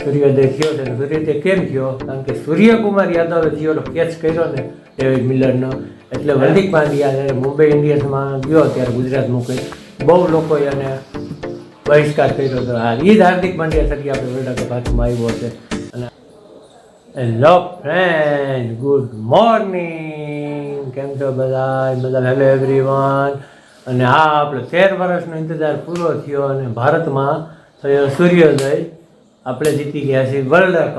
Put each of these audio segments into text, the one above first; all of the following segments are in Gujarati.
સૂર્યોદય થયો છે. સૂર્યોદય કેમ થયો? કારણ કે સૂર્યકુમાર યાદવે જીઓનો કેચ કર્યો ને ડેવિડ મિલરનો, એટલે હાર્દિક પાંડ્યા જ્યારે મુંબઈ ઇન્ડિયન્સમાં ગયો ત્યારે ગુજરાત મૂકી બહુ લોકોએ એને બહિષ્કાર કર્યો હતો. એ જ હાર્દિક પાંડ્યા થકી આપણે વર્લ્ડ કપ હાથમાં આવ્યો છે. અને હેલો ફ્રેન્ડ, ગુડ મોર્નિંગ, કેમ છો બધા? Hello everyone. અને હા, આપણે 13 વર્ષનો ઇંતજાર પૂરો થયો અને ભારતમાં થયો સૂર્યોદય. આપણે જીતી ગયા છીએ વર્લ્ડ કપ.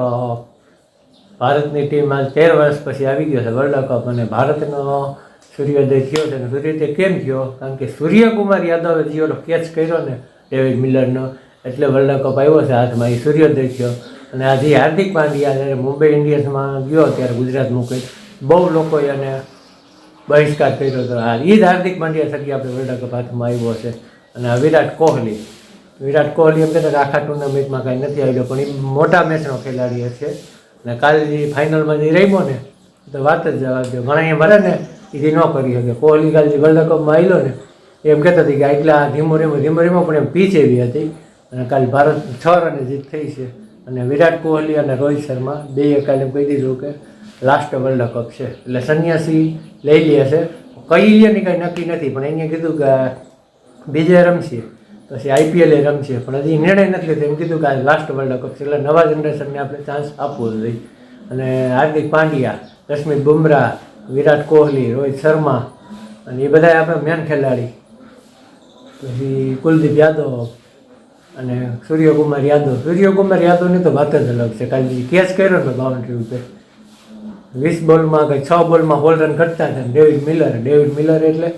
ભારતની ટીમ આજ 13 વર્ષ પછી આવી ગયો છે વર્લ્ડ કપ અને ભારતનો સૂર્યોદય થયો છે. અને સૂર્યોદય કેમ થયો? કારણ કે સૂર્યકુમાર યાદવે જીઓનો કેચ કર્યો ને ડેવિડ મિલરનો, એટલે વર્લ્ડ કપ આવ્યો છે હાથમાં. એ સૂર્યોદય થયો. અને આજે હાર્દિક પાંડ્યા જ્યારે મુંબઈ ઇન્ડિયન્સમાં ગયો ત્યારે ગુજરાત મૂકી બહુ લોકોએ એને બહિષ્કાર કર્યો હતો. એ જ હાર્દિક પાંડ્યા થકી આપણે વર્લ્ડ કપ હાથમાં આવ્યો છે. અને આ વિરાટ કોહલી એમ કહેતા આખા ટુર્નામેન્ટમાં કાંઈ નથી આવ્યો, પણ એ મોટા મેચનો ખેલાડી છે. અને કાલે જે ફાઇનલમાં જે રમ્યો ને તો વાત જ જવા દો. ઘણા એ ભરે ને એ ન કરી શકે. કોહલી કાલે જે વર્લ્ડ કપમાં આવેલો ને એમ કહેતા હતી કે એટલા ધીમો રેમો પણ એમ પીચ એવી હતી. અને કાલે ભારત 6 રને જીત થઈ છે. અને વિરાટ કોહલી અને રોહિત શર્મા બેએ કાલે એમ કહી દીધું કે લાસ્ટ વર્લ્ડ કપ છે, એટલે સંન્યાસી લઈ લે છે. કઈ લે ને કાંઈ નક્કી નથી, પણ એને કીધું કે બીજે રમશે પછી IPL રમશે, પણ હજી નિર્ણય નથી લીધો. એમ કીધું કે આ લાસ્ટ વર્લ્ડ કપ છે, એટલે નવા જનરેશનને આપણે ચાન્સ આપવો જોઈએ. અને હાર્દિક પાંડ્યા, જસપ્રીત બુમરાહ, વિરાટ કોહલી, રોહિત શર્મા અને એ બધા આપણે મેન ખેલાડી, પછી કુલદીપ યાદવ અને સૂર્યકુમાર યાદવની તો વાત જ અલગ છે. કાલે કેચ કર્યો ને બાઉન્ડ્રી ઉપર 20 બોલમાં કંઈ 6 બોલમાં હોલ રન કરતા હતા. ડેવિડ મિલર એટલે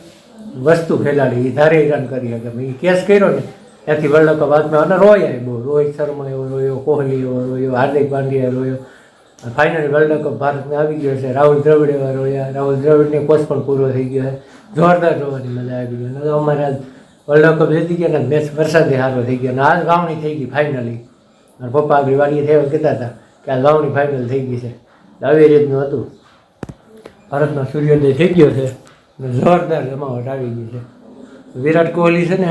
વસ્તુ ખેલાડી, એ ધારે રન કરી શકે. એ કેચ કર્યો ને ત્યાંથી વર્લ્ડ કપ હાથમાં. અને રોયા બહુ, રોહિત શર્મા એવો રોયો, કોહલી એવો રોયો, હાર્દિક પાંડ્યા રોયો. ફાઇનલ વર્લ્ડ કપ ભારતને આવી ગયો છે. રાહુલ દ્રવિડ એવા રોયા. રાહુલ દ્રવિડની કોચ પણ પૂરો થઈ ગયો છે. જોરદાર જોવાની મજા આવી ગઈ. અને અમારે વર્લ્ડ કપ જીતી ગયા ને મેચ વરસાદે સારો થઈ ગયો. અને આજ વાવણી થઈ ગઈ ફાઇનલી. અને પપ્પા આગળ વાડીએ થયા કહેતા હતા કે આ વાવણી ફાઇનલ થઈ ગઈ છે. આવી રીતનું હતું. ભારતનો સૂર્યોદય થઈ ગયો છે અને જોરદાર જમાવટ આવી ગઈ છે. વિરાટ કોહલી છે ને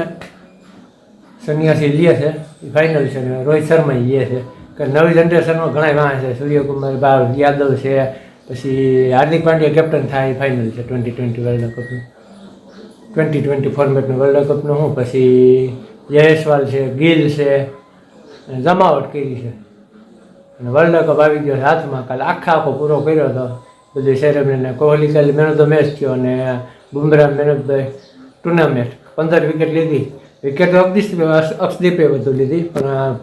સંન્યાસી લે છે, એ ફાઇનલ છે. ને રોહિત શર્મા લે છે કે નવી જનરેશનમાં ઘણા વાહ છે. સૂર્યકુમાર યાદવ છે, પછી હાર્દિક પાંડ્યા કેપ્ટન થાય ફાઇનલ છે 2020 વર્લ્ડ કપનું, 2020 ફોર્મેટનું વર્લ્ડ કપનું. હું પછી જયસ્વાલ છે, ગિલ છે, જમાવટ કરી છે. અને વર્લ્ડ કપ આવી ગયો છે હાથમાં. કાલે આખો પૂરો કર્યો હતો બધું સેરેમનીને. કોહલી કાલે મેન ઓફ ધ મેચ થયો અને Bumrah man of the tournament. 15 wicket લીધી. વિકેટ અક્ષદીપે વધુ લીધી, પણ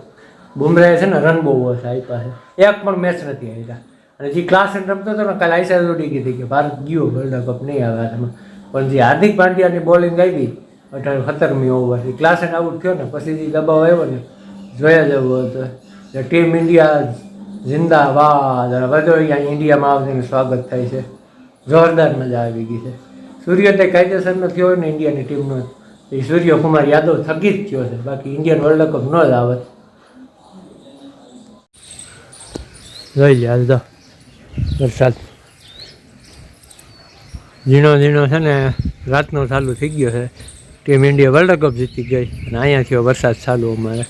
બુમરાહે છે ને રન બહુ ઓછા આપ્યા છે. એક પણ મેચ નથી આવ્યા. અને જે ક્લાસ રમતો હતો ને કાલે આઈસા ઉડી ગઈ હતી કે ભારત ગયો વર્લ્ડ કપ નહીં આવે હાથમાં. પણ જે હાર્દિક પાંડ્યાની બોલિંગ આવી 17મી ઓવર, ક્લાસ આઉટ થયો ને પછી જે દબાવ આવ્યો ને જોયા જવું હતું. ટીમ ઇન્ડિયા જિંદાબાદ. બધો અહીંયા ઇન્ડિયામાં આવતીનું સ્વાગત થાય છે. જોરદાર મજા આવી ગઈ છે. સૂર્યોદય કાયદેસરનો થયો હોય ને ઇન્ડિયાની ટીમનો, એ સૂર્યકુમાર યાદવ થકી જ થયો છે. બાકી ઇન્ડિયન વર્લ્ડ કપ ન જ આવે. જોઈ લે હાલ તો વરસાદ ઝીણો છે ને રાતનો ચાલુ થઈ ગયો છે. ટીમ ઇન્ડિયા વર્લ્ડ કપ જીતી ગઈ અને અહીંયા થયો વરસાદ ચાલુ. અમારે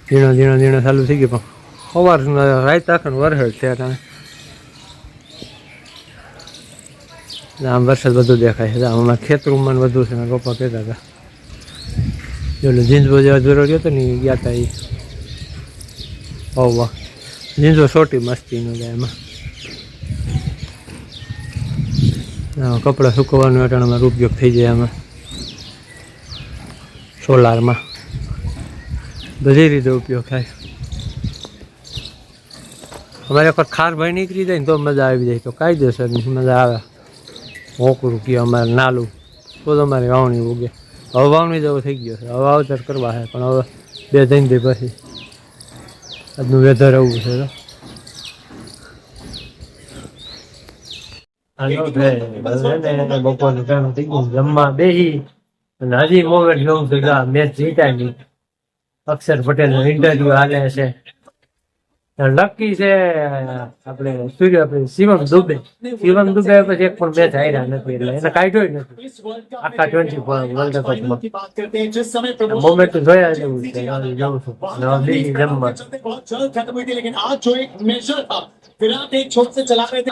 ઝીણો ચાલુ થઈ ગયો, પણ સવારના રાત આખો વરસાદ છે. આમ વરસાદ વધુ દેખાય છે. આમાં ખેતરમાં વધુ છે. પપ્પા કહેતા હતા જો જીંજવો જેવા દૂરો ગયો હતો ને એ ગયા હતા. એ વાહ જીંજવો છોટી મસ્તીનો જાય એમાં. કપડાં સુકવવાનો અટાણામાં ઉપયોગ થઈ જાય એમાં. સોલારમાં બધી રીતે ઉપયોગ થાય. અમારે એક ખાર ભાઈ નીકળી જાય ને તો મજા આવી જાય. તો કાયદેસર મજા આવે. હોકરું કયો અમારે નાલું તો અમારે વાવણી ઉગે. હવે વાવણી જેવો થઈ ગયો છે. હવે વાવતર કરવા છે, પણ હવે 2-3 દી પછી. આજનું વેધર એવું છે. બપોરનું કામ થઈ ગયું, જમવા બેસી અને હજી મોમેન્ટ જોઉં છું મેચ જીતા નહીં. અક્ષર પટેલનો ઇન્ટરવ્યુ હાલે છે. લકી છે આપણે શિવમ દુબે પછી એક પણ મેચ હાર્યા નથી એટલે એને કાઢ્યો નથી આખા 24 વર્લ્ડ કપમાં મોમેન્ટ જોયા જેવું છે જોઉં છું દિલ્હી જમવા खत्म हुई थी लेकिन आज जो एक मेजर था विराट एक छोट से चला रहे थे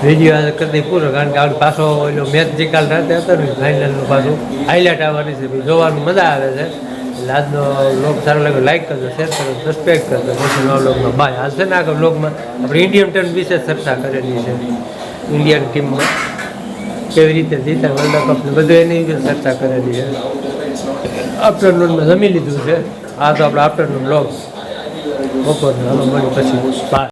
વિડીયો કરી પૂરો કારણ કે આપણે પાછો એનો મેચ જીકાલ રાતે હતો ને ફાઇનલનું પાછું હાઇલાઇટ આવવાની છે જોવાનું મજા આવે છે એટલે આજનો વ્લોગ સારો લાગ્યો લાઈક કરજો શેર કરજો સબસ્ક્રાઈબ કરજો પછી નવા વ્લોગમાં બાય હાલ છે ને આખા વ્લોગમાં આપણે ઇન્ડિયન ટીમ વિશે ચર્ચા કરેલી છે ઇન્ડિયન ટીમમાં કેવી રીતે જીતા વર્લ્ડ કપને બધું એની વિશે ચર્ચા કરેલી છે આફ્ટરનૂનમાં જમી લીધું છે આ તો આપણે આફ્ટરનૂન વ્લોગ બપોરનો મળી પછી બાય